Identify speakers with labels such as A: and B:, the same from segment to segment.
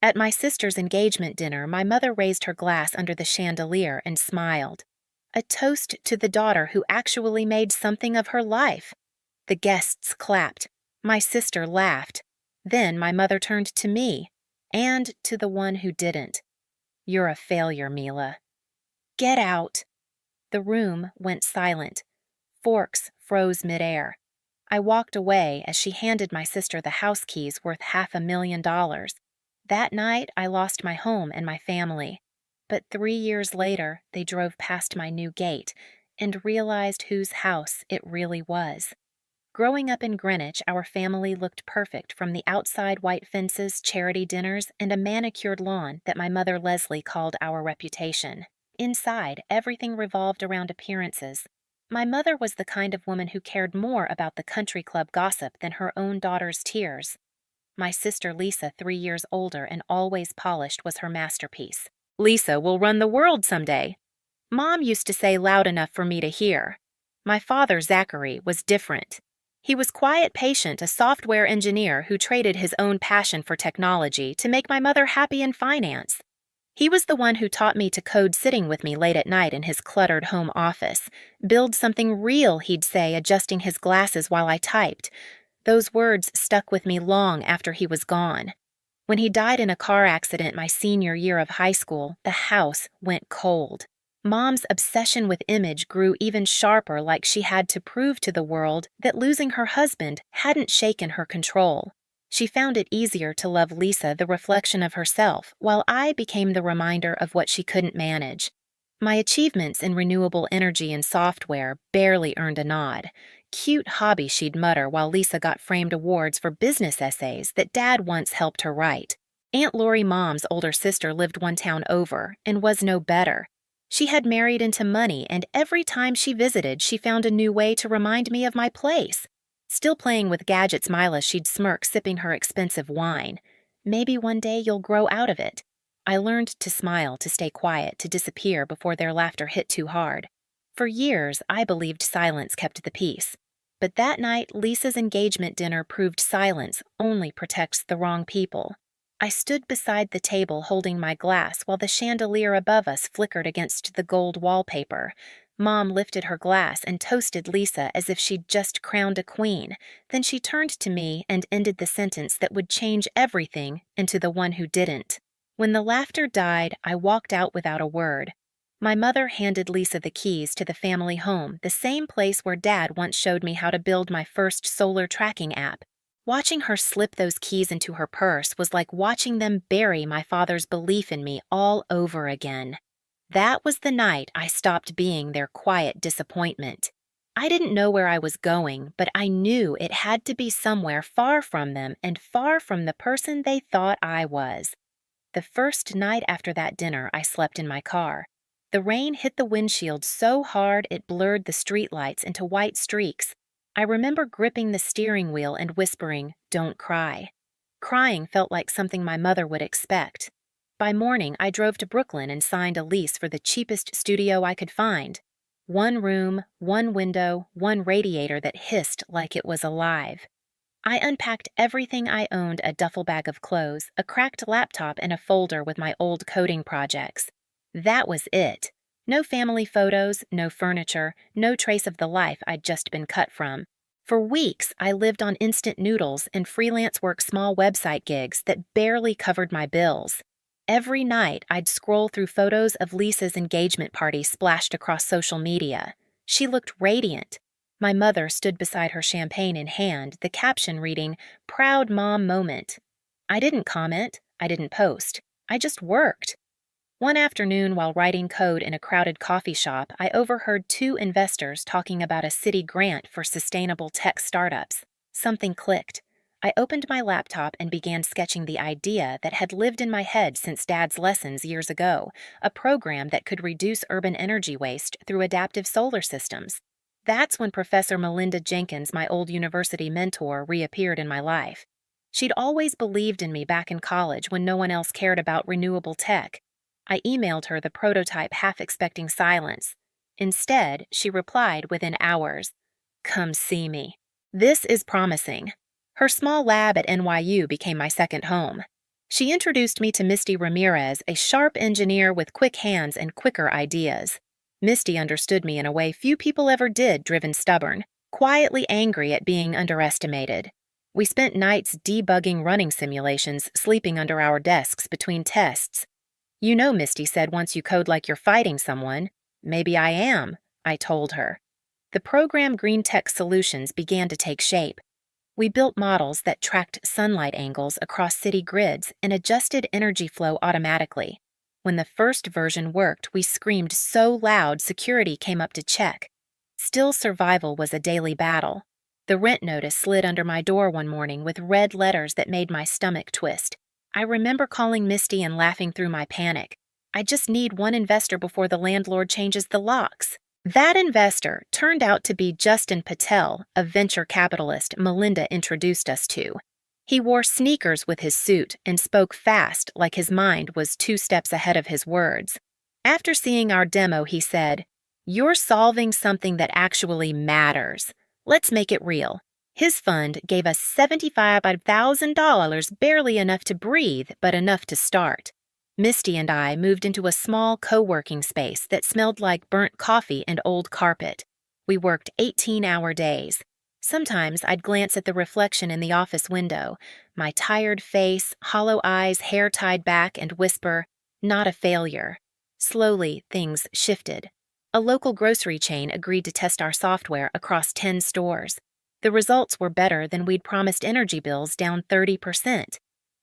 A: At my sister's engagement dinner, my mother raised her glass under the chandelier and smiled. A toast to the daughter who actually made something of her life. The guests clapped. My sister laughed. Then my mother turned to me, and to the one who didn't. "You're a failure, Mila." "Get out." The room went silent. Forks froze midair. I walked away as she handed my sister the house keys worth $500,000. That night, I lost my home and my family. But 3 years later, they drove past my new gate and realized whose house it really was. Growing up in Greenwich, our family looked perfect from the outside white fences, charity dinners, and a manicured lawn that my mother Leslie called our reputation. Inside, everything revolved around appearances. My mother was the kind of woman who cared more about the country club gossip than her own daughter's tears. My sister Lisa, 3 years older and always polished, was her masterpiece. "Lisa will run the world someday," Mom used to say loud enough for me to hear. My father, Zachary, was different. He was quiet, patient, a software engineer who traded his own passion for technology to make my mother happy in finance. He was the one who taught me to code sitting with me late at night in his cluttered home office. "Build something real," he'd say, adjusting his glasses while I typed. Those words stuck with me long after he was gone. When he died in a car accident my senior year of high school, the house went cold. Mom's obsession with image grew even sharper, like she had to prove to the world that losing her husband hadn't shaken her control. She found it easier to love Lisa, the reflection of herself, while I became the reminder of what she couldn't manage. My achievements in renewable energy and software barely earned a nod. "Cute hobby," she'd mutter while Lisa got framed awards for business essays that Dad once helped her write. Aunt Lori, Mom's older sister, lived one town over and was no better. She had married into money, and every time she visited, she found a new way to remind me of my place. Still playing with gadgets, Mila, she'd smirk, sipping her expensive wine. "Maybe one day you'll grow out of it." I learned to smile, to stay quiet, to disappear before their laughter hit too hard. For years, I believed silence kept the peace. But that night, Lisa's engagement dinner proved silence only protects the wrong people. I stood beside the table holding my glass while the chandelier above us flickered against the gold wallpaper. Mom lifted her glass and toasted Lisa as if she'd just crowned a queen. Then she turned to me and ended the sentence that would change everything into the one who didn't. When the laughter died, I walked out without a word. My mother handed Lisa the keys to the family home, the same place where Dad once showed me how to build my first solar tracking app. Watching her slip those keys into her purse was like watching them bury my father's belief in me all over again. That was the night I stopped being their quiet disappointment. I didn't know where I was going, but I knew it had to be somewhere far from them and far from the person they thought I was. The first night after that dinner, I slept in my car. The rain hit the windshield so hard it blurred the streetlights into white streaks. I remember gripping the steering wheel and whispering, "Don't cry." Crying felt like something my mother would expect. By morning, I drove to Brooklyn and signed a lease for the cheapest studio I could find. One room, one window, one radiator that hissed like it was alive. I unpacked everything I owned: a duffel bag of clothes, a cracked laptop, and a folder with my old coding projects. That was it. No family photos, no furniture, no trace of the life I'd just been cut from. For weeks, I lived on instant noodles and freelance work small website gigs that barely covered my bills. Every night, I'd scroll through photos of Lisa's engagement party splashed across social media. She looked radiant. My mother stood beside her, champagne in hand, the caption reading, "Proud Mom Moment." I didn't comment. I didn't post. I just worked. One afternoon, while writing code in a crowded coffee shop, I overheard two investors talking about a city grant for sustainable tech startups. Something clicked. I opened my laptop and began sketching the idea that had lived in my head since Dad's lessons years ago, a program that could reduce urban energy waste through adaptive solar systems. That's when Professor Melinda Jenkins, my old university mentor, reappeared in my life. She'd always believed in me back in college when no one else cared about renewable tech. I emailed her the prototype, half expecting silence. Instead, she replied within hours, "Come see me." This is promising. Her small lab at NYU became my second home. She introduced me to Misty Ramirez, a sharp engineer with quick hands and quicker ideas. Misty understood me in a way few people ever did, driven stubborn, quietly angry at being underestimated. We spent nights debugging running simulations, sleeping under our desks between tests. You know, Misty said once you code like you're fighting someone. Maybe I am, I told her. The program Green Tech Solutions began to take shape. We built models that tracked sunlight angles across city grids and adjusted energy flow automatically. When the first version worked, we screamed so loud security came up to check. Still, survival was a daily battle. The rent notice slid under my door one morning with red letters that made my stomach twist. I remember calling Misty and laughing through my panic. I just need one investor before the landlord changes the locks. That investor turned out to be Justin Patel, a venture capitalist Melinda introduced us to. He wore sneakers with his suit and spoke fast, like his mind was 2 steps ahead of his words. After seeing our demo, he said, "You're solving something that actually matters. Let's make it real." His fund gave us $75,000, barely enough to breathe, but enough to start. Misty and I moved into a small co-working space that smelled like burnt coffee and old carpet. We worked 18-hour days. Sometimes I'd glance at the reflection in the office window, my tired face, hollow eyes, hair tied back, and whisper, "Not a failure." Slowly, things shifted. A local grocery chain agreed to test our software across 10 stores. The results were better than we'd promised, energy bills down 30%.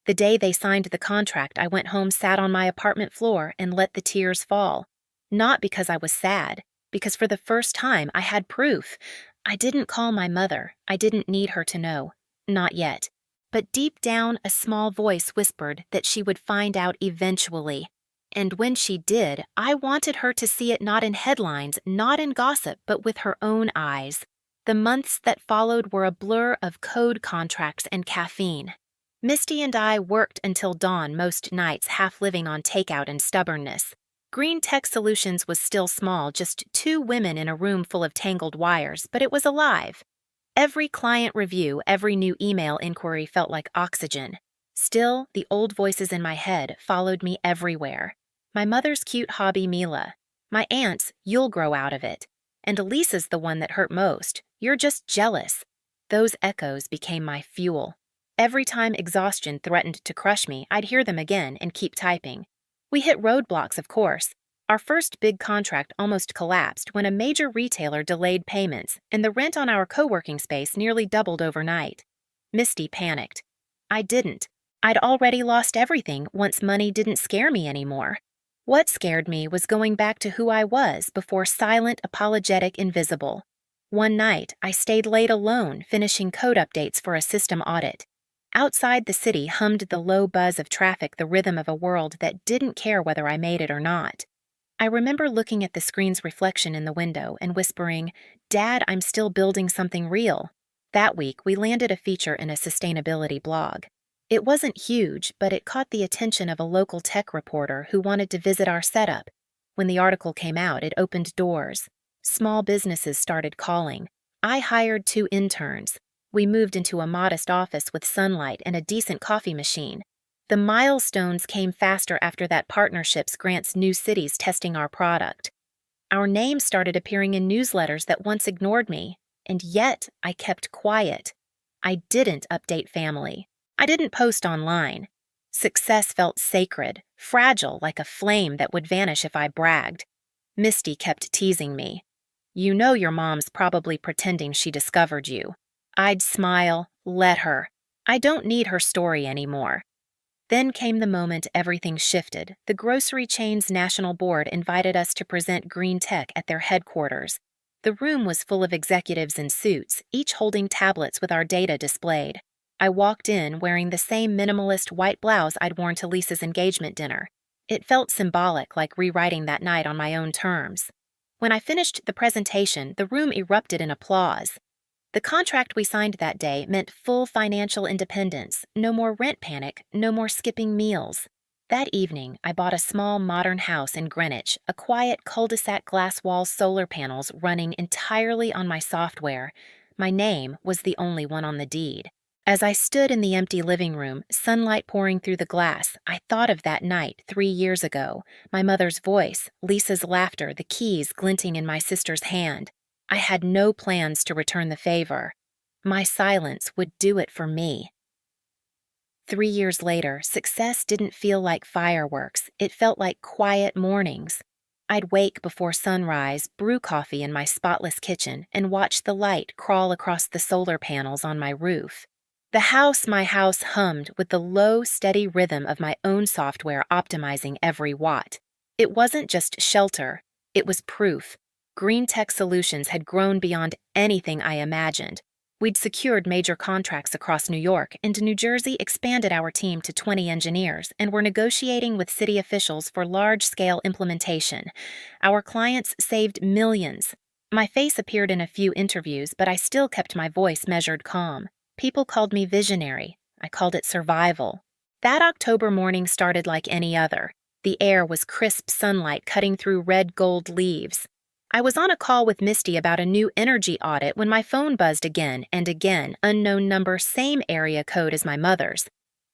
A: The day they signed the contract, I went home, sat on my apartment floor, and let the tears fall. Not because I was sad, because for the first time I had proof. I didn't call my mother. I didn't need her to know. Not yet. But deep down, a small voice whispered that she would find out eventually. And when she did, I wanted her to see it not in headlines, not in gossip, but with her own eyes. The months that followed were a blur of code contracts and caffeine. Misty and I worked until dawn most nights, half living on takeout and stubbornness. Green Tech Solutions was still small, just 2 women in a room full of tangled wires, but it was alive. Every client review, every new email inquiry felt like oxygen. Still, the old voices in my head followed me everywhere. My mother's cute hobby, Mila. My aunt's, "You'll grow out of it." And Elisa's the one that hurt most. "You're just jealous." Those echoes became my fuel. Every time exhaustion threatened to crush me, I'd hear them again and keep typing. We hit roadblocks, of course. Our first big contract almost collapsed when a major retailer delayed payments, and the rent on our co-working space nearly doubled overnight. Misty panicked. I didn't. I'd already lost everything once money didn't scare me anymore. What scared me was going back to who I was before silent, apologetic, invisible. One night, I stayed late alone, finishing code updates for a system audit. Outside the city hummed the low buzz of traffic, the rhythm of a world that didn't care whether I made it or not. I remember looking at the screen's reflection in the window and whispering, "Dad, I'm still building something real." That week, we landed a feature in a sustainability blog. It wasn't huge, but it caught the attention of a local tech reporter who wanted to visit our setup. When the article came out, it opened doors. Small businesses started calling. I hired 2 interns. We moved into a modest office with sunlight and a decent coffee machine. The milestones came faster after that. Partnerships grants new cities testing our product. Our name started appearing in newsletters that once ignored me, and yet I kept quiet. I didn't update family. I didn't post online. Success felt sacred, fragile, like a flame that would vanish if I bragged. Misty kept teasing me. "You know your mom's probably pretending she discovered you." I'd smile, "Let her. I don't need her story anymore." Then came the moment everything shifted. The grocery chain's national board invited us to present Green Tech at their headquarters. The room was full of executives in suits, each holding tablets with our data displayed. I walked in wearing the same minimalist white blouse I'd worn to Lisa's engagement dinner. It felt symbolic, like rewriting that night on my own terms. When I finished the presentation, the room erupted in applause. The contract we signed that day meant full financial independence, no more rent panic, no more skipping meals. That evening, I bought a small modern house in Greenwich, a quiet cul-de-sac glass wall, solar panels running entirely on my software. My name was the only one on the deed. As I stood in the empty living room, sunlight pouring through the glass, I thought of that night 3 years ago, my mother's voice, Lisa's laughter, the keys glinting in my sister's hand. I had no plans to return the favor. My silence would do it for me. 3 years later, success didn't feel like fireworks. It felt like quiet mornings. I'd wake before sunrise, brew coffee in my spotless kitchen, and watch the light crawl across the solar panels on my roof. My house hummed with the low, steady rhythm of my own software optimizing every watt. It wasn't just shelter, it was proof. Green Tech Solutions had grown beyond anything I imagined. We'd secured major contracts across New York, and New Jersey expanded our team to 20 engineers and were negotiating with city officials for large-scale implementation. Our clients saved millions. My face appeared in a few interviews, but I still kept my voice measured calm. People called me visionary. I called it survival. That October morning started like any other. The air was crisp sunlight cutting through red-gold leaves. I was on a call with Misty about a new energy audit when my phone buzzed again and again, unknown number, same area code as my mother's.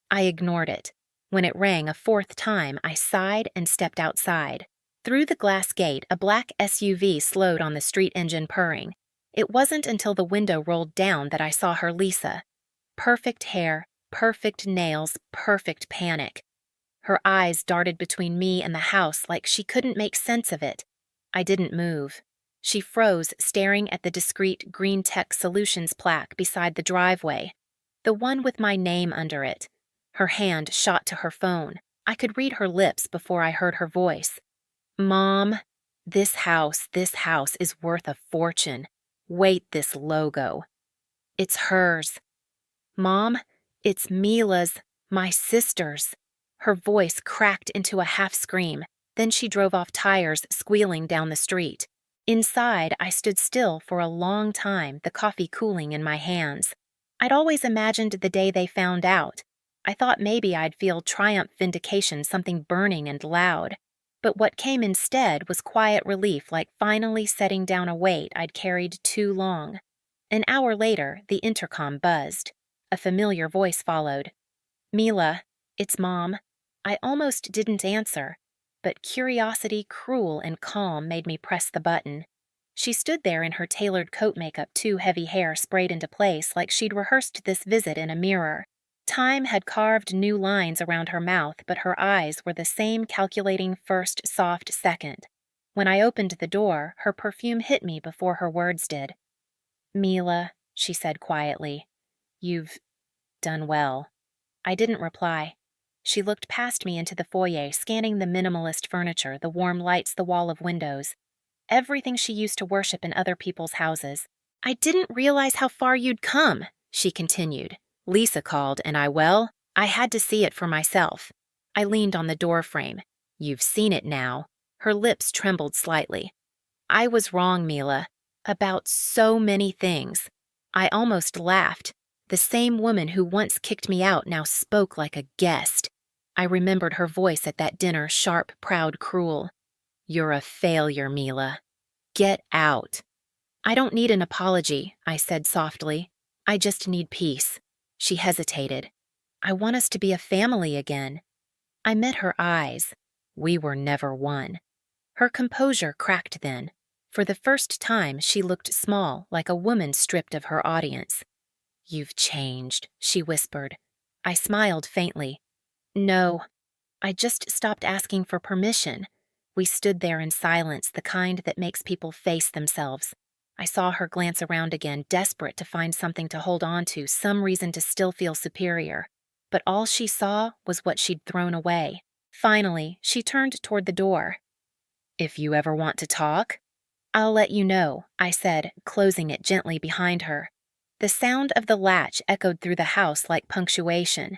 A: I ignored it. When it rang a fourth time, I sighed and stepped outside. Through the glass gate, a black SUV slowed on the street engine purring. It wasn't until the window rolled down that I saw her Lisa. Perfect hair, perfect nails, perfect panic. Her eyes darted between me and the house like she couldn't make sense of it. I didn't move. She froze, staring at the discreet Green Tech Solutions plaque beside the driveway, the one with my name under it. Her hand shot to her phone. I could read her lips before I heard her voice. "Mom, this house is worth a fortune. Wait, this logo. It's hers. Mom, it's Mila's, my sister's." Her voice cracked into a half scream. Then she drove off tires, squealing down the street. Inside, I stood still for a long time, the coffee cooling in my hands. I'd always imagined the day they found out. I thought maybe I'd feel triumph vindication, something burning and loud. But what came instead was quiet relief, like finally setting down a weight I'd carried too long. An hour later, the intercom buzzed. A familiar voice followed. "Mila, it's Mom." I almost didn't answer, but curiosity, cruel and calm, made me press the button. She stood there in her tailored coat makeup, too heavy hair sprayed into place like she'd rehearsed this visit in a mirror. Time had carved new lines around her mouth, but her eyes were the same calculating first, soft second. When I opened the door, her perfume hit me before her words did. "Mila," she said quietly, "you've done well." I didn't reply. She looked past me into the foyer, scanning the minimalist furniture, the warm lights, the wall of windows. Everything she used to worship in other people's houses. "I didn't realize how far you'd come," she continued. "Lisa called, and I had to see it for myself." I leaned on the doorframe. "You've seen it now." Her lips trembled slightly. "I was wrong, Mila. About so many things." I almost laughed. The same woman who once kicked me out now spoke like a guest. I remembered her voice at that dinner, sharp, proud, cruel. "You're a failure, Mila. Get out." "I don't need an apology," I said softly. "I just need peace." She hesitated. "I want us to be a family again." I met her eyes. We were never one. Her composure cracked then. For the first time, she looked small, like a woman stripped of her audience. "You've changed," she whispered. I smiled faintly. "No, I just stopped asking for permission." We stood there in silence, the kind that makes people face themselves. I saw her glance around again, desperate to find something to hold on to, some reason to still feel superior. But all she saw was what she'd thrown away. Finally, she turned toward the door. "If you ever want to talk, I'll let you know," I said, closing it gently behind her. The sound of the latch echoed through the house like punctuation.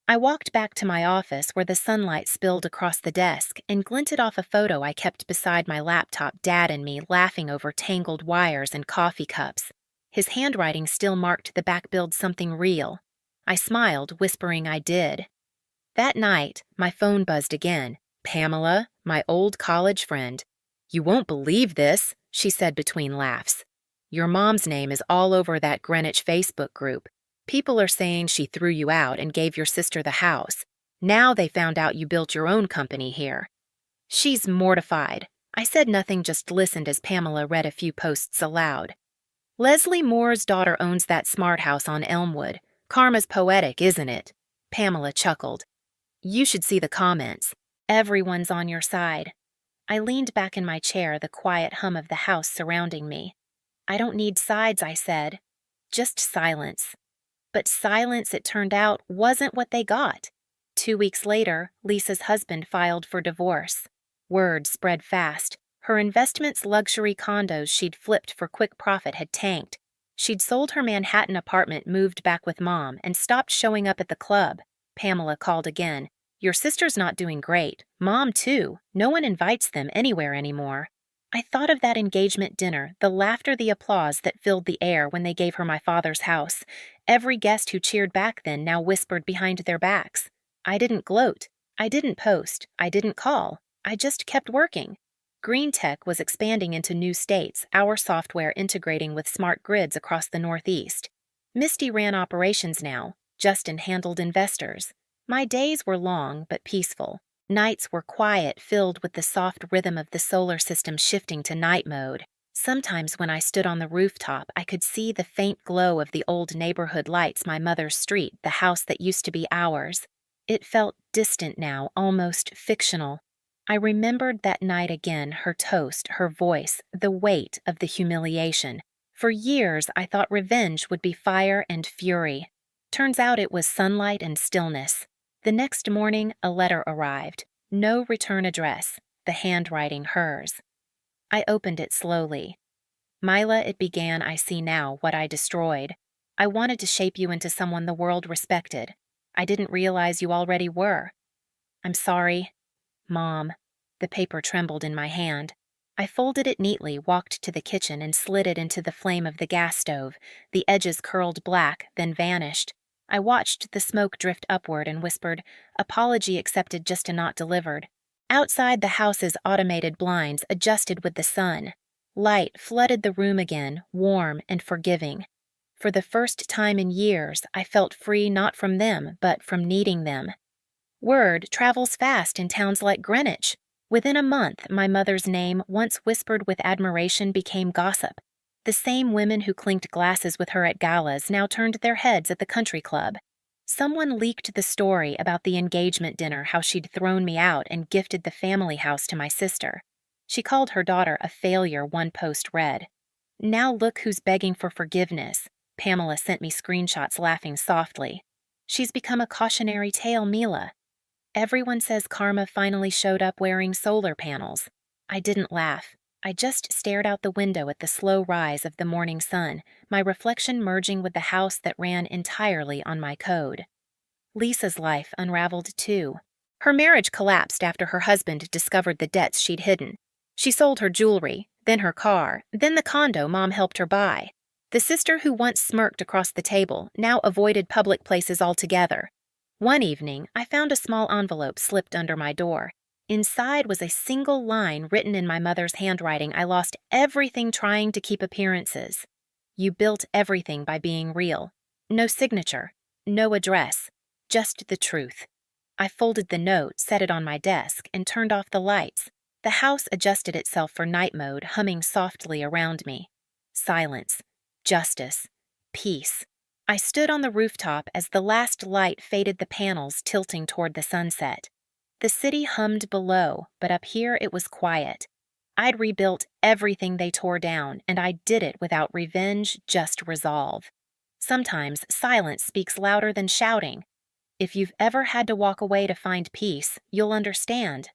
A: I walked back to my office where the sunlight spilled across the desk and glinted off a photo I kept beside my laptop, Dad and me laughing over tangled wires and coffee cups. His handwriting still marked the back billed something real. I smiled, whispering I did. That night, my phone buzzed again. "Pamela, my old college friend." "You won't believe this," she said between laughs. "Your mom's name is all over that Greenwich Facebook group. People are saying she threw you out and gave your sister the house. Now they found out you built your own company here. She's mortified. I said nothing, just listened as Pamela read a few posts aloud. Leslie Moore's daughter owns that smart house on Elmwood. Karma's poetic, isn't it? Pamela chuckled. You should see the comments. Everyone's on your side. I leaned back in my chair, the quiet hum of the house surrounding me. I don't need sides, I said. Just silence. But silence, it turned out, wasn't what they got. 2 weeks later, Lisa's husband filed for divorce. Word spread fast. Her investments, luxury condos she'd flipped for quick profit, had tanked. She'd sold her Manhattan apartment, moved back with Mom, and stopped showing up at the club. Pamela called again. Your sister's not doing great. Mom, too. No one invites them anywhere anymore. I thought of that engagement dinner, the laughter, the applause that filled the air when they gave her my father's house. Every guest who cheered back then now whispered behind their backs. I didn't gloat. I didn't post. I didn't call. I just kept working. Green Tech was expanding into new states, our software integrating with smart grids across the Northeast. Misty ran operations now. Justin handled investors. My days were long but peaceful. Nights were quiet, filled with the soft rhythm of the solar system shifting to night mode. Sometimes when I stood on the rooftop, I could see the faint glow of the old neighborhood lights, my mother's street, the house that used to be ours. It felt distant now, almost fictional. I remembered that night again, her toast, her voice, the weight of the humiliation. For years, I thought revenge would be fire and fury. Turns out it was sunlight and stillness. The next morning, a letter arrived. No return address. The handwriting hers. I opened it slowly. Mila, it began, I see now what I destroyed. I wanted to shape you into someone the world respected. I didn't realize you already were. I'm sorry. Mom. The paper trembled in my hand. I folded it neatly, walked to the kitchen, and slid it into the flame of the gas stove. The edges curled black, then vanished. I watched the smoke drift upward and whispered, apology accepted, just a not delivered. Outside, the house's automated blinds adjusted with the sun. Light flooded the room again, warm and forgiving. For the first time in years, I felt free not from them, but from needing them. Word travels fast in towns like Greenwich. Within a month, my mother's name, once whispered with admiration, became gossip. The same women who clinked glasses with her at galas now turned their heads at the country club. Someone leaked the story about the engagement dinner, how she'd thrown me out and gifted the family house to my sister. She called her daughter a failure, one post read. Now look who's begging for forgiveness. Pamela sent me screenshots, laughing softly. She's become a cautionary tale, Mila. Everyone says Karma finally showed up wearing solar panels. I didn't laugh. I just stared out the window at the slow rise of the morning sun, my reflection merging with the house that ran entirely on my code. Lisa's life unraveled too. Her marriage collapsed after her husband discovered the debts she'd hidden. She sold her jewelry, then her car, then the condo Mom helped her buy. The sister who once smirked across the table now avoided public places altogether. One evening, I found a small envelope slipped under my door. Inside was a single line written in my mother's handwriting. I lost everything trying to keep appearances. You built everything by being real. No signature, no address, just the truth. I folded the note, set it on my desk, and turned off the lights. The house adjusted itself for night mode, humming softly around me. Silence, justice, peace. I stood on the rooftop as the last light faded the panels, tilting toward the sunset. The city hummed below, but up here it was quiet. I'd rebuilt everything they tore down, and I did it without revenge, just resolve. Sometimes silence speaks louder than shouting. If you've ever had to walk away to find peace, you'll understand.